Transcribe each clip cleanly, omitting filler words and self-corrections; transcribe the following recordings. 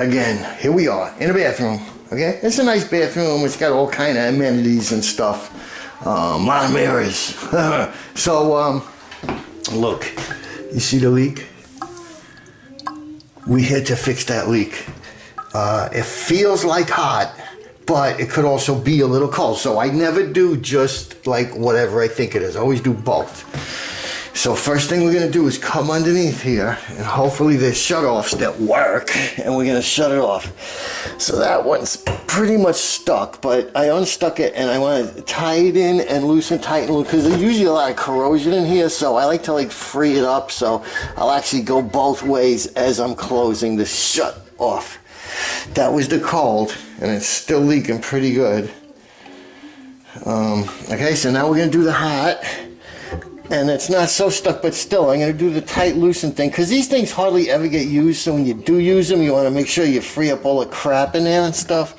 again, here we are in a bathroom. Okay, it's a nice bathroom. It's got all kind of amenities and stuff. A lot of mirrors. So, look, you see the leak? We're here to fix that leak. It feels like hot, but it could also be a little cold. So I never do just like whatever I think it is. I always do both. So first thing we're gonna do is come underneath here, and hopefully there's shut-offs that work, and we're gonna shut it off. So that one's pretty much stuck, but I unstuck it and I want to tie it in and loosen, tighten, because there's usually a lot of corrosion in here, so I like to like free it up. So I'll actually go both ways as I'm closing the shut off. That was the cold, and it's still leaking pretty good. Okay, so now we're gonna do the hot. And it's not so stuck, but still, I'm going to do the tight loosen thing, because these things hardly ever get used, so when you do use them, you want to make sure you free up all the crap in there and stuff.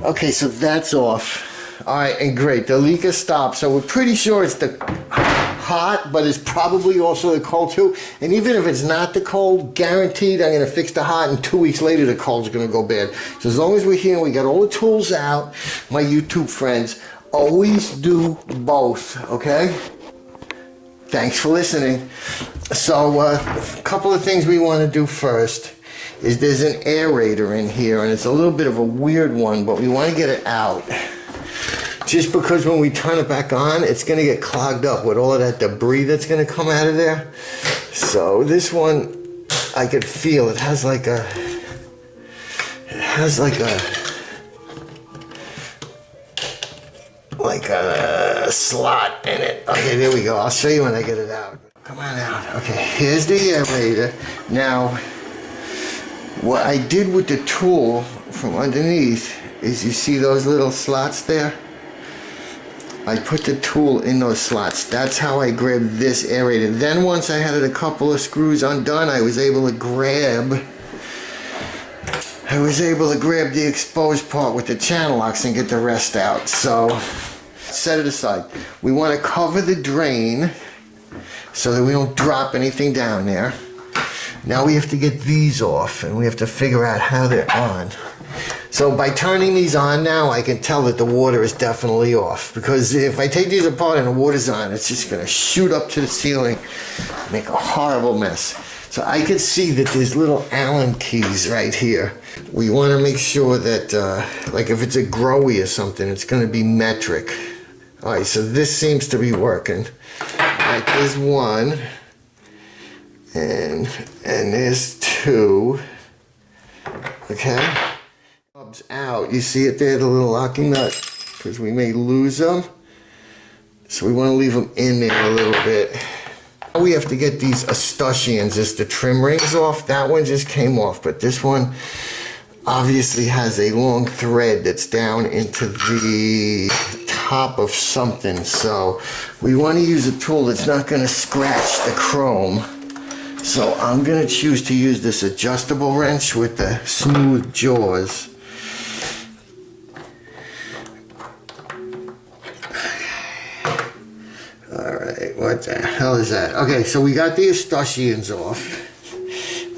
Okay, so that's off. All right, and great, the leak has stopped, so we're pretty sure it's the hot, but it's probably also the cold too. And even if it's not the cold, guaranteed I'm going to fix the hot, and 2 weeks later the cold's going to go bad. So as long as we're here and we got all the tools out, my YouTube friends, always do both, okay? Thanks for listening. So a couple of things we want to do first is there's an aerator in here, and it's a little bit of a weird one, but we want to get it out. Just because when we turn it back on, it's going to get clogged up with all of that debris that's going to come out of there. So this one, I could feel it has like a slot in it. Okay, there we go. I'll show you when I get it out. Come on out. Okay, here's the aerator. Now, what I did with the tool from underneath is, you see those little slots there? I put the tool in those slots. That's how I grabbed this aerator. Then once I had a couple of screws undone, I was able to grab the exposed part with the channel locks and get the rest out. So set it aside. We want to cover the drain so that we don't drop anything down there. Now we have to get these off, and we have to figure out how they're on. So by turning these on now, I can tell that the water is definitely off, because if I take these apart and the water's on, it's just going to shoot up to the ceiling, make a horrible mess. So I can see that there's little Allen keys right here. We want to make sure that, like if it's a growy or something, it's going to be metric. All right, so this seems to be working. All right, there's one, and there's two. Okay. Knobs out. You see it there, the little locking nut, because we may lose them. So we want to leave them in there a little bit. Now we have to get these escutcheons, just the trim rings off. That one just came off, but this one obviously has a long thread that's down into the top of something. So we want to use a tool that's not going to scratch the chrome. So I'm going to choose to use this adjustable wrench with the smooth jaws. Alright, what the hell is that? Okay, so we got the escutcheons off,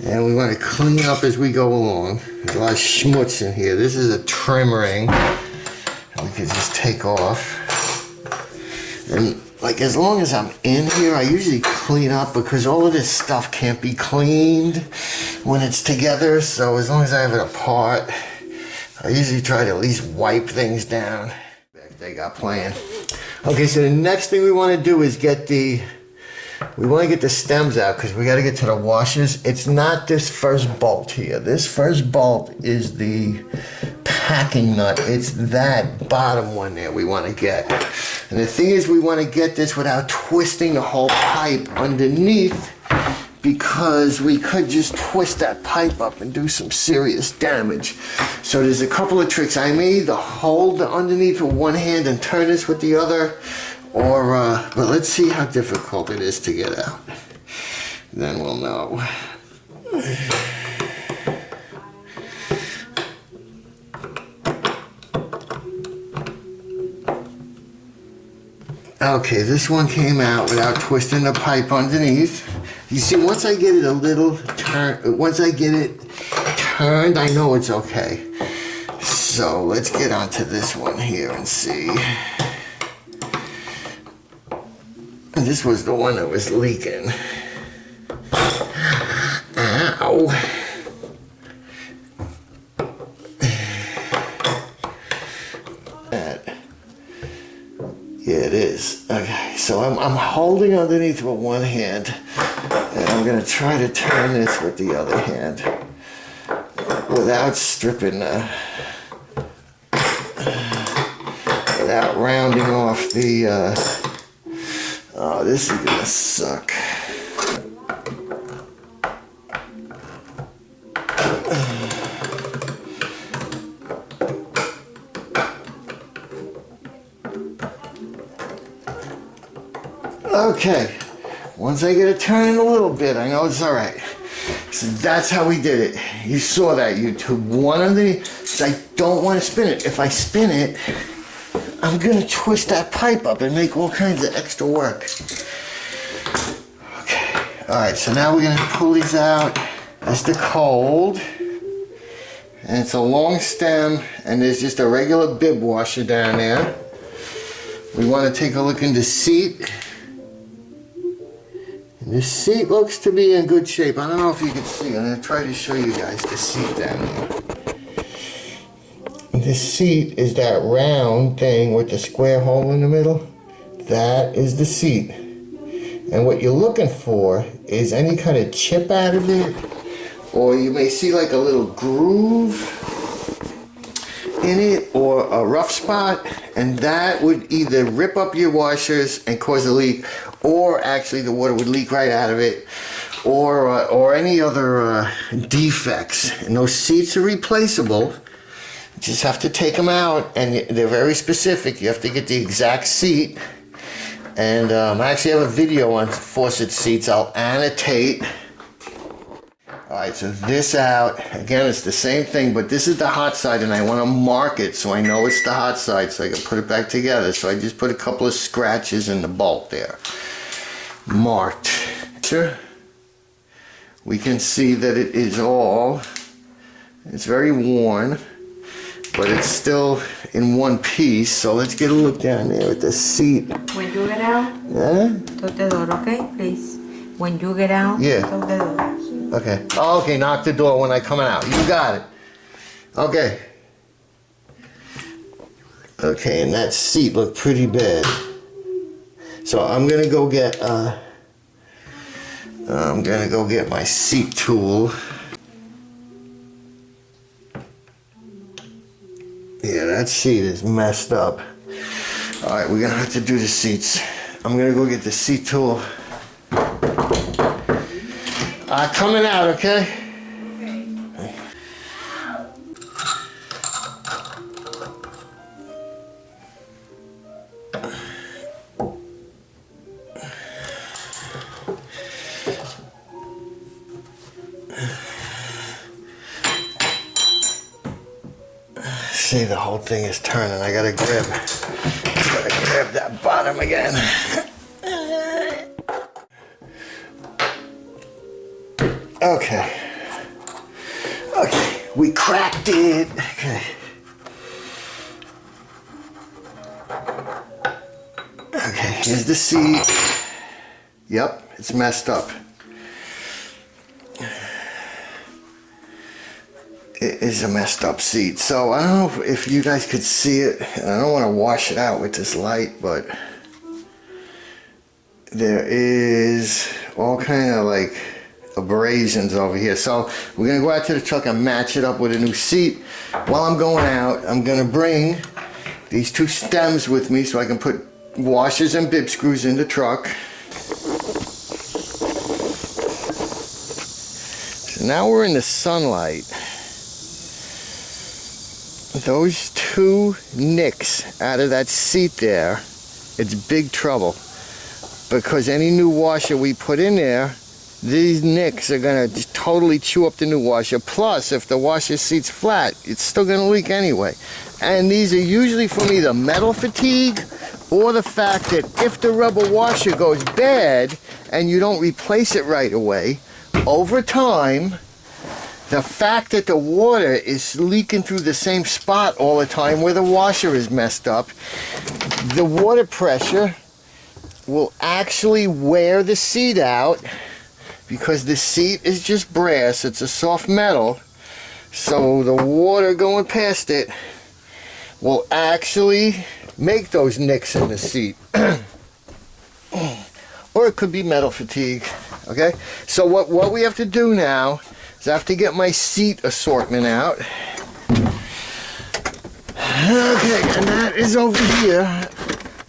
and we want to clean up as we go along. There's a lot of schmutz in here. This is a trim ring we can just take off. And like, as long as I'm in here, I usually clean up, because all of this stuff can't be cleaned when it's together. So as long as I have it apart, I usually try to at least wipe things down. They got playing. Okay, so the next thing we want to do is get the stems out, because we got to get to the washers. It's not this first bolt here. This first bolt is the packing nut. It's that bottom one there we want to get. And the thing is, we want to get this without twisting the whole pipe underneath, because we could just twist that pipe up and do some serious damage. So there's a couple of tricks. I may either hold the underneath with one hand and turn this with the other, or but let's see how difficult it is to get out. Then we'll know. Okay, this one came out without twisting the pipe underneath. You see, once I get it turned, I know it's okay. So let's get onto this one here and see. This was the one that was leaking. Ow. Yeah, it is. Okay, so I'm holding underneath with one hand, and I'm gonna try to turn this with the other hand without stripping, without rounding off the. Oh, this is gonna suck. Okay, once I get it turning a little bit, I know it's all right. So that's how we did it. You saw that, YouTube. One on the, so I don't want to spin it. If I spin it, I'm gonna twist that pipe up and make all kinds of extra work. Okay, all right, so now we're gonna pull these out. That's the cold. And it's a long stem, and there's just a regular bib washer down there. We want to take a look in the seat. This seat looks to be in good shape. I don't know if you can see. I'm going to try to show you guys the seat down there. This seat is that round thing with the square hole in the middle. That is the seat. And what you're looking for is any kind of chip out of it, or you may see like a little groove in it or a rough spot, and that would either rip up your washers and cause a leak, or actually the water would leak right out of it, or any other defects. And those seats are replaceable. You just have to take them out, and they're very specific. You have to get the exact seat. And I actually have a video on faucet seats. I'll annotate. Alright, so this out, again it's the same thing, but this is the hot side, and I want to mark it so I know it's the hot side so I can put it back together. So I just put a couple of scratches in the bolt there. Marked. We can see that it is all, it's very worn, but it's still in one piece. So let's get a look down there at the seat. When you get out, talk the door, okay, please. When you get out, talk the door. Okay. Oh, okay, knock the door when I come out. You got it. Okay. Okay, and that seat looked pretty bad. So I'm gonna go get my seat tool. Yeah, that seat is messed up. All right, we're gonna have to do the seats. I'm gonna go get the seat tool. Coming out, okay? See, the whole thing is turning. I gotta grab that bottom again. Okay. Okay, we cracked it. Okay. Okay, here's the seat. Yep, it's messed up. It is a messed up seat. So I don't know if you guys could see it. I don't want to wash it out with this light, but there is all kind of like abrasions over here. So we're gonna go out to the truck and match it up with a new seat. While I'm going out, I'm gonna bring these two stems with me so I can put washers and bib screws in the truck. So now we're in the sunlight. Those two nicks out of that seat there, it's big trouble, because any new washer we put in there, these nicks are going to totally chew up the new washer. Plus, if the washer seat's flat, it's still going to leak anyway. And these are usually from either metal fatigue or the fact that if the rubber washer goes bad and you don't replace it right away, over time, The fact that the water is leaking through the same spot all the time where the washer is messed up, the water pressure will actually wear the seat out, because the seat is just brass, it's a soft metal, so the water going past it will actually make those nicks in the seat. Or it could be metal fatigue. Okay, so what we have to do now is I have to get my seat assortment out. Okay, and that is over here,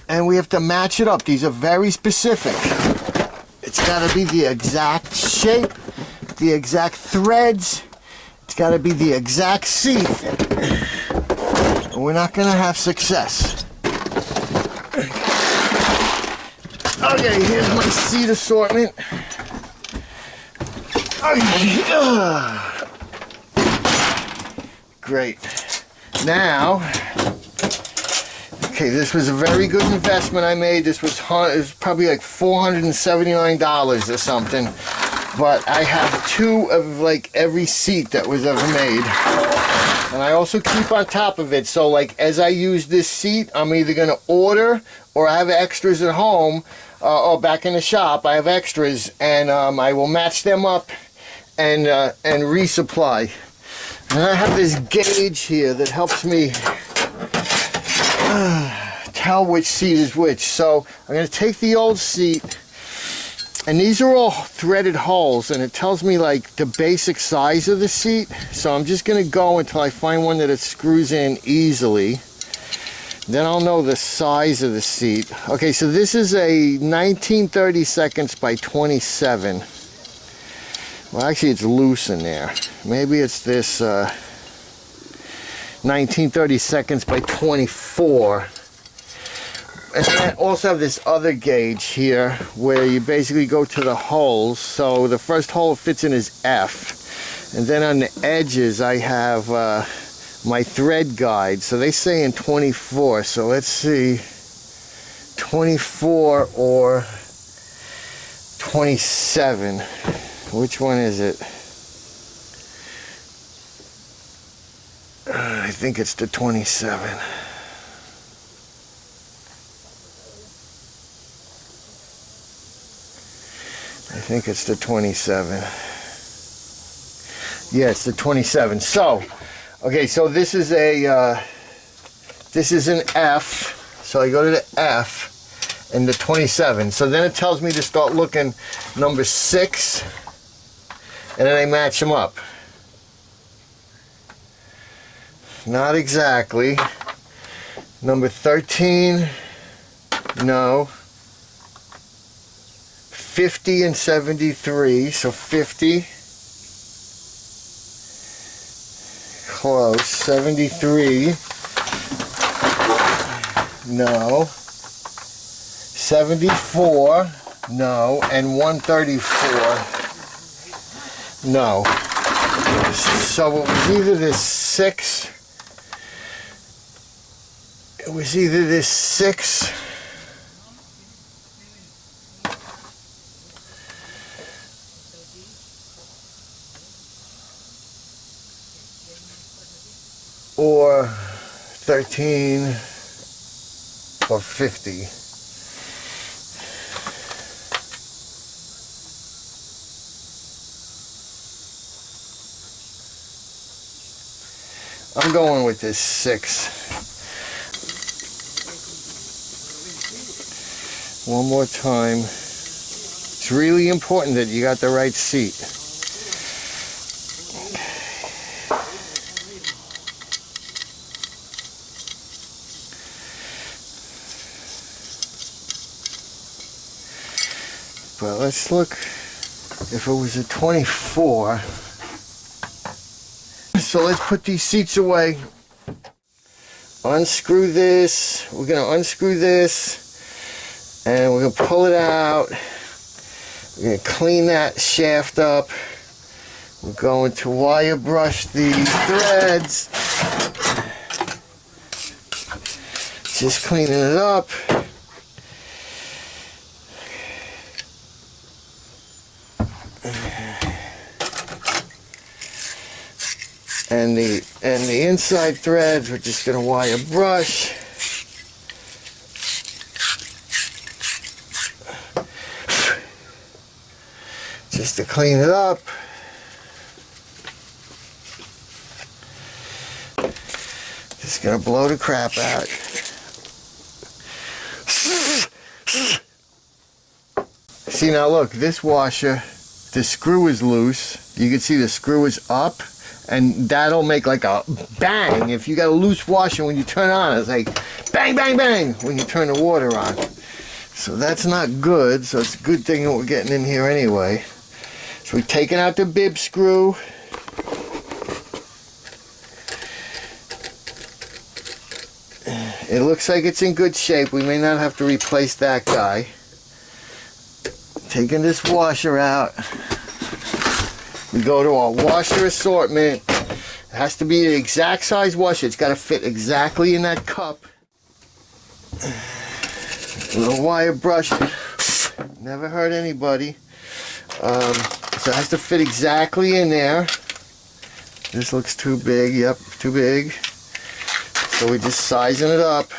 and we have to match it up. These are very specific. It's got to be the exact shape, the exact threads. It's got to be the exact seat. We're not going to have success. Okay, here's my seat assortment. Great. Now, okay, this was a very good investment I made. It was probably like $479 or something. But I have 2 of like every seat that was ever made. And I also keep on top of it. So like as I use this seat, I'm either going to order or I have extras at home or back in the shop. I have extras, and I will match them up and resupply. And I have this gauge here that helps me tell which seat is which. So I'm going to take the old seat, and these are all threaded holes, and it tells me like the basic size of the seat. So I'm just going to go until I find one that it screws in easily. Then I'll know the size of the seat. Okay, so this is a 19/32 by 27. Well, actually it's loose in there. Maybe it's this 19/32 by 24. And then I also have this other gauge here where you basically go to the holes. So the first hole fits in is F. And then on the edges I have my thread guide. So they say in 24. So let's see. 24 or 27. Which one is it? I think it's the 27. I think it's the 27. Yeah, it's the 27. So, okay, so this is a this is an F. So I go to the F and the 27. So then it tells me to start looking number 6, and then I match them up. Not exactly. Number 13, no. 50 and 73, so 50. Close. 73, no. 74, no. And 134, no. So it was either this 6. It was either this 6 or 13 or 50. I'm going with this 6. One more time. It's really important that you got the right seat. But let's look if it was a 24. So let's put these seats away. Unscrew this. We're going to unscrew this. And we're going to pull it out. We're going to clean that shaft up. We're going to wire brush the threads. Just cleaning it up. And the inside threads, we're just gonna wire brush. Just to clean it up. Just gonna blow the crap out. See, now look, this washer, the screw is loose. You can see the screw is up, and that'll make like a bang. If you got a loose washer, when you turn on, it's like bang, bang, bang when you turn the water on. So that's not good, so it's a good thing that we're getting in here anyway. So we've taken out the bib screw. It looks like it's in good shape. We may not have to replace that guy. Taking this washer out. We go to our washer assortment. It has to be the exact size washer. It's got to fit exactly in that cup. A little wire brush. Never hurt anybody. So it has to fit exactly in there. This looks too big. Yep, too big. So we're just sizing it up.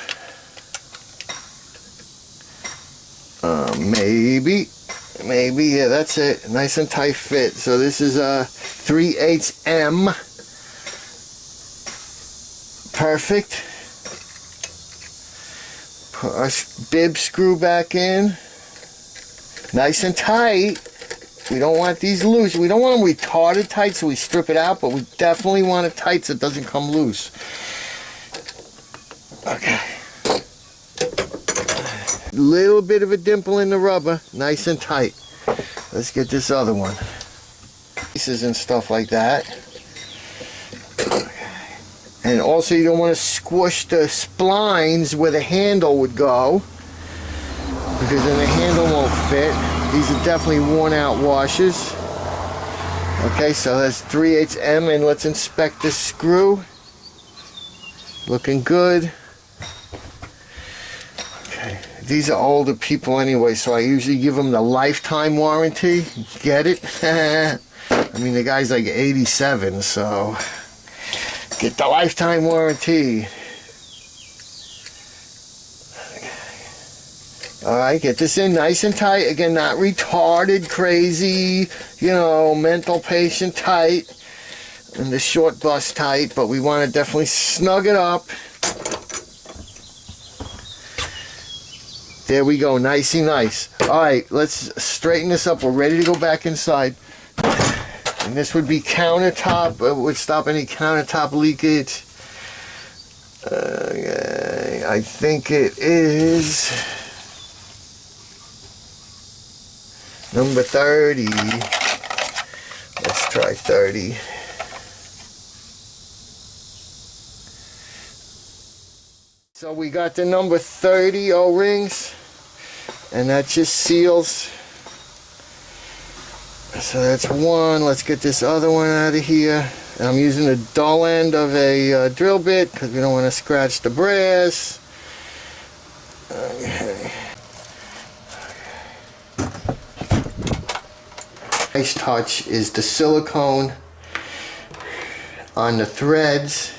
Maybe, yeah, that's it. Nice and tight fit. So this is a 3/8 M. Perfect. Put our bib screw back in. Nice and tight. We don't want these loose. We don't want them retarded tight, so we strip it out, but we definitely want it tight so it doesn't come loose. Okay. Little bit of a dimple in the rubber, nice and tight. Let's get this other one. Pieces and stuff like that. And also you don't want to squish the splines where the handle would go, because then the handle won't fit. These are definitely worn out washers. Okay, so that's 3/8 M, and let's inspect this screw. Looking good. These are older people anyway, so I usually give them the lifetime warranty. Get it? I mean, the guy's like 87, so get the lifetime warranty. Alright, get this in nice and tight. Again, not retarded, crazy, you know, mental patient tight. And the short bus tight, but we want to definitely snug it up. There we go, nicey nice. Alright, let's straighten this up. We're ready to go back inside. And this would be countertop. It would stop any countertop leakage. I think it is number 30. Let's try 30. So we got the number 30 O-rings, and that just seals. So that's one. Let's get this other one out of here. And I'm using the dull end of a drill bit because we don't want to scratch the brass. Okay. Nice touch is the silicone on the threads.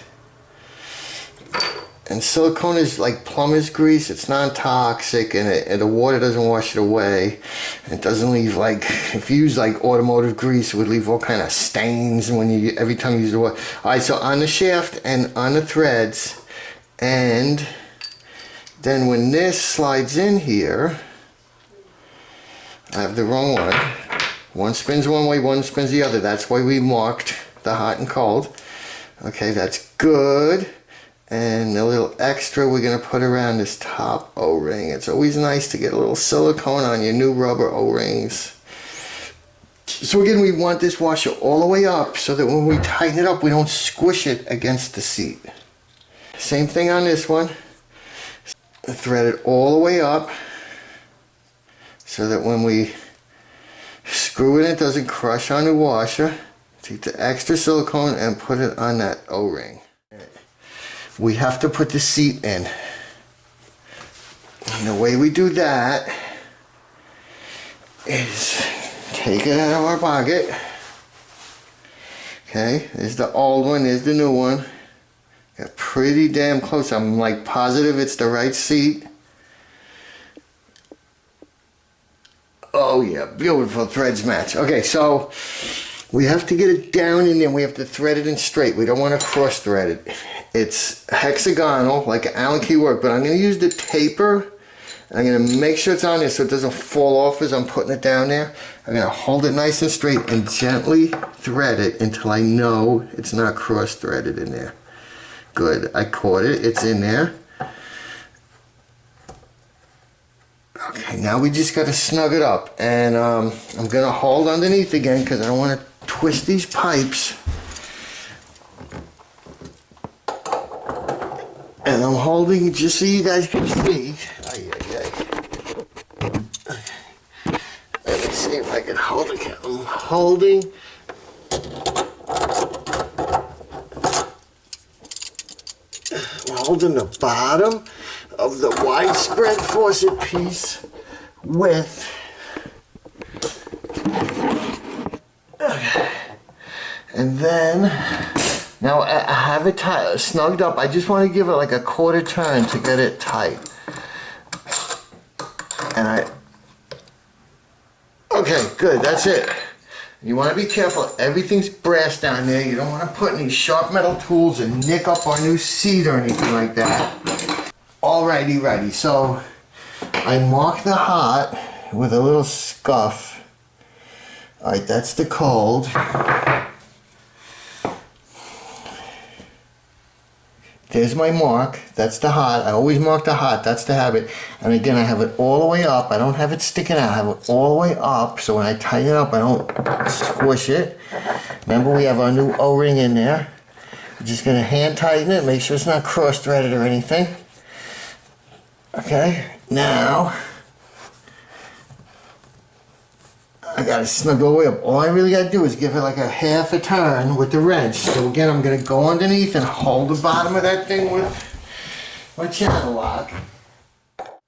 And silicone is like plumber's grease. It's non-toxic, and the water doesn't wash it away. It doesn't leave, like, if you use like automotive grease, it would leave all kind of stains when you every time you use the water. All right, so on the shaft and on the threads, and then when this slides in here, I have the wrong one. One spins one way, one spins the other. That's why we marked the hot and cold. Okay, that's good. And a little extra we're going to put around this top O-ring. It's always nice to get a little silicone on your new rubber O-rings. So again, we want this washer all the way up so that when we tighten it up, we don't squish it against the seat. Same thing on this one. Thread it all the way up so that when we screw it, it doesn't crush on the washer. Take the extra silicone and put it on that O-ring. We have to put the seat in. And the way we do that is take it out of our pocket. Okay, there's the old one, there's the new one. Got pretty damn close. I'm like positive it's the right seat. Oh yeah, beautiful threads match. Okay, so we have to get it down in there. We have to thread it in straight. We don't want to cross thread it. It's hexagonal, like an Allen key work, but I'm going to use the taper. I'm going to make sure it's on there so it doesn't fall off as I'm putting it down there. I'm going to hold it nice and straight and gently thread it until I know it's not cross threaded in there. Good, I caught it, it's in there. Okay, now we just got to snug it up, and I'm going to hold underneath again because I don't want to twist these pipes. And I'm holding just so you guys can see. Let me see if I can hold it. I'm holding. I'm holding the bottom of the widespread faucet piece with. And then, now I have it snugged up. I just want to give it like a quarter turn to get it tight. And okay, good, that's it. You want to be careful. Everything's brass down there. You don't want to put any sharp metal tools and nick up our new seat or anything like that. Alrighty, righty. So I mark the hot with a little scuff. Alright, that's the cold. There's my mark. That's the hot. I always mark the hot. That's the habit. And again, I have it all the way up. I don't have it sticking out. I have it all the way up. So when I tighten it up, I don't squish it. Remember, we have our new O-ring in there. I'm just going to hand tighten it. Make sure it's not cross-threaded or anything. Okay. Now, I got it snugged all the way up. All I really got to do is give it like a half a turn with the wrench. So again, I'm going to go underneath and hold the bottom of that thing with my channel lock.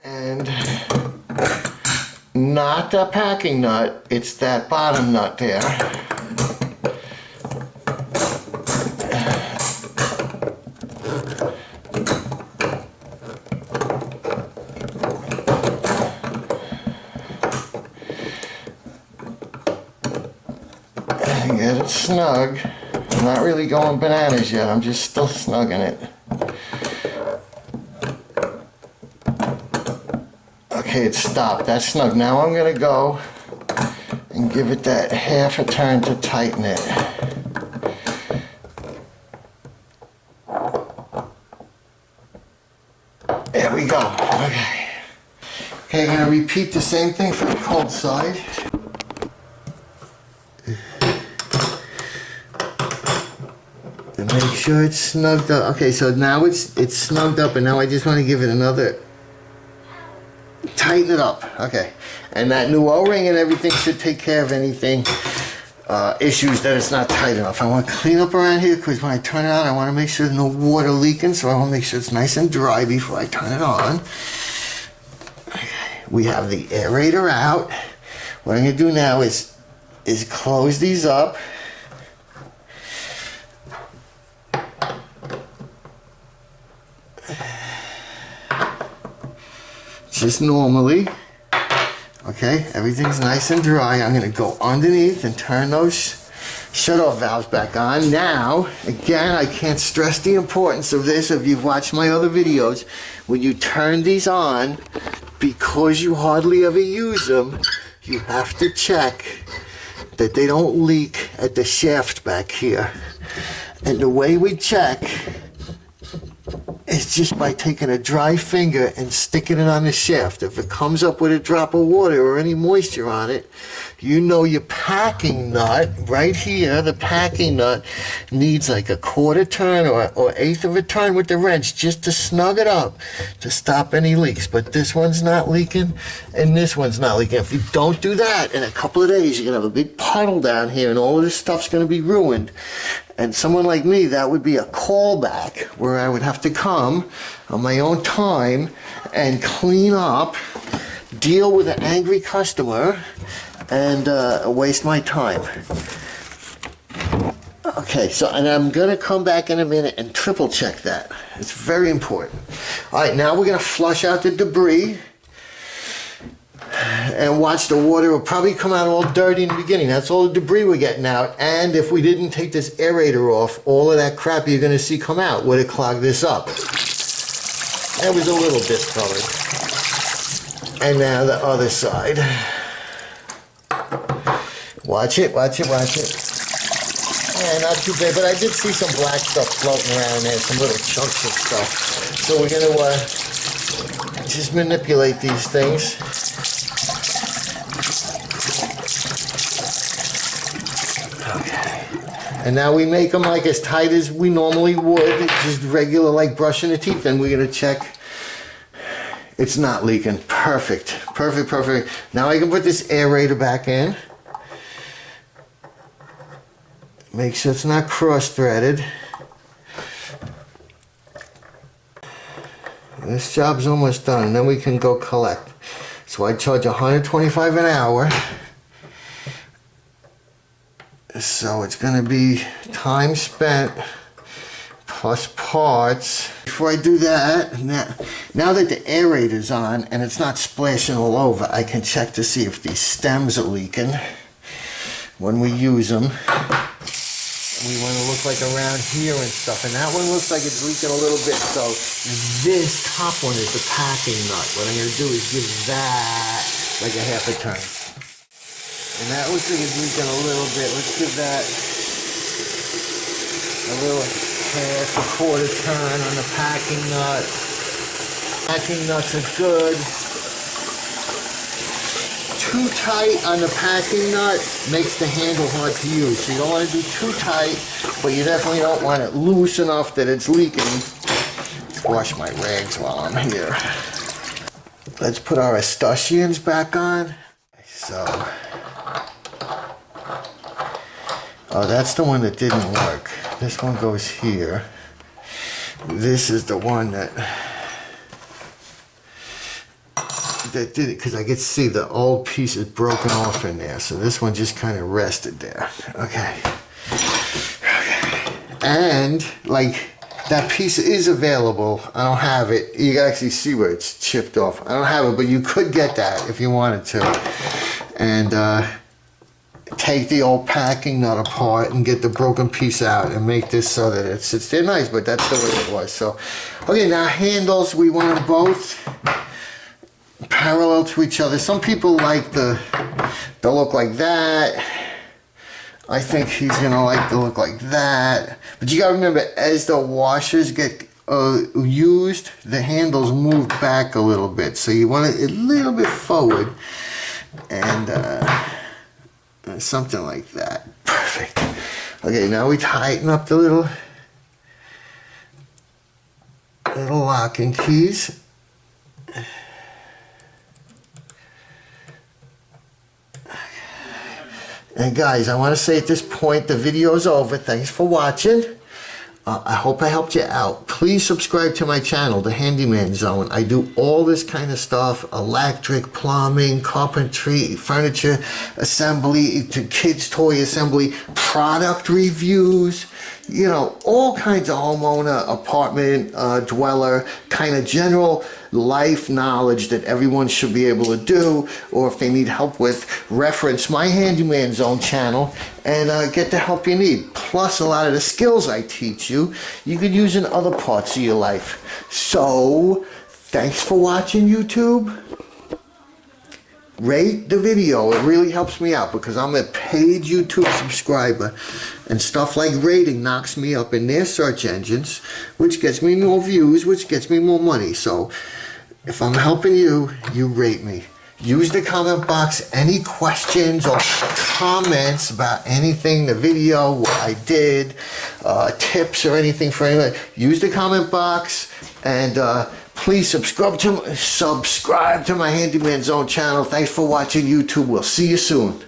And not the packing nut, it's that bottom nut there. Get it snug. I'm not really going bananas yet. I'm just still snugging it. Okay, it stopped. That's snug. Now I'm going to go and give it that half a turn to tighten it. There we go. Okay. Okay, I'm going to repeat the same thing for the cold side. Make sure it's snugged up. Okay, so now it's snugged up, and now I just want to give it another, tighten it up. Okay, and that new O-ring and everything should take care of anything issues that it's not tight enough. I want to clean up around here because when I turn it on, I want to make sure there's no water leaking, so I want to make sure it's nice and dry before I turn it on. Okay, we have the aerator out. What I'm going to do now is close these up. Just normally. Okay, everything's nice and dry. I'm going to go underneath and turn those shut-off valves back on. Now, again, I can't stress the importance of this if you've watched my other videos. When you turn these on, because you hardly ever use them, you have to check that they don't leak at the shaft back here. And the way we check is just by taking a dry finger and sticking it on the shaft. If it comes up with a drop of water or any moisture on it, you know your packing nut right here, the packing nut needs like a quarter turn or eighth of a turn with the wrench just to snug it up to stop any leaks. But this one's not leaking and this one's not leaking. If you don't do that, in a couple of days you're going to have a big puddle down here and all of this stuff's going to be ruined. And someone like me, that would be a callback where I would have to come on my own time and clean up, deal with an angry customer, and waste my time. Okay, so, and I'm gonna come back in a minute and triple check that. It's very important. All right, now we're gonna flush out the debris. And watch, the water will probably come out all dirty in the beginning. That's all the debris we're getting out. And if we didn't take this aerator off, all of that crap you're gonna see come out would have clogged this up. It was a little discolored. And now the other side. Watch it, watch it, watch it. Yeah, not too bad, but I did see some black stuff floating around there, some little chunks of stuff. So we're gonna just manipulate these things. Okay. And now we make them like as tight as we normally would, just regular like brushing the teeth. Then we're gonna check it's not leaking. Perfect, perfect, perfect. Now I can put this aerator back in. Make sure it's not cross-threaded. This job's almost done, and then we can go collect. So I charge $125 an hour. So it's going to be time spent plus parts. Before I do that, now that the aerator's on and it's not splashing all over, I can check to see if these stems are leaking when we use them. We want to look like around here and stuff, and that one looks like it's leaking a little bit. So this top one is the packing nut. What I'm going to do is give that like a half a turn. And that looks like it's leaking a little bit. Let's give that a little half a quarter turn on the packing nut. Packing nuts are good. Too tight on the packing nut makes the handle hard to use. So you don't want to do too tight, but you definitely don't want it loose enough that it's leaking. Let's wash my rags while I'm here. Let's put our escutcheons back on. So, oh, that's the one that didn't work. This one goes here. This is the one that did it, because I could see the old piece is broken off in there. So this one just kind of rested there. Okay. Okay. And like that piece is available. I don't have it. You can actually see where it's chipped off. I don't have it, but you could get that if you wanted to. And take the old packing nut apart and get the broken piece out and make this so that it sits there nice, but that's the way it was. So, okay, now handles, we want them both parallel to each other. Some people like the look like that. I think he's gonna like the look like that. But you gotta remember, as the washers get used, the handles move back a little bit. So you want it a little bit forward, and something like that. Perfect. Okay, now we tighten up the little locking keys. And guys, I want to say at this point, the video is over. Thanks for watching. I hope I helped you out. Please subscribe to my channel, The Handyman Zone. I do all this kind of stuff: electric, plumbing, carpentry, furniture assembly, to kids' toy assembly, product reviews, you know, all kinds of homeowner, apartment, dweller, kind of general life knowledge that everyone should be able to do, or if they need help with, reference my Handyman Zone channel and get the help you need. Plus a lot of the skills I teach you, you could use in other parts of your life. So, thanks for watching, YouTube. Rate the video. It really helps me out because I'm a paid YouTube subscriber, and stuff like rating knocks me up in their search engines, which gets me more views, which gets me more money. So if I'm helping you, you rate me. Use the comment box. Any questions or comments about anything, the video, what I did, tips or anything for anyone, use the comment box. And please subscribe to my Handyman Zone channel. Thanks for watching, YouTube. We'll see you soon.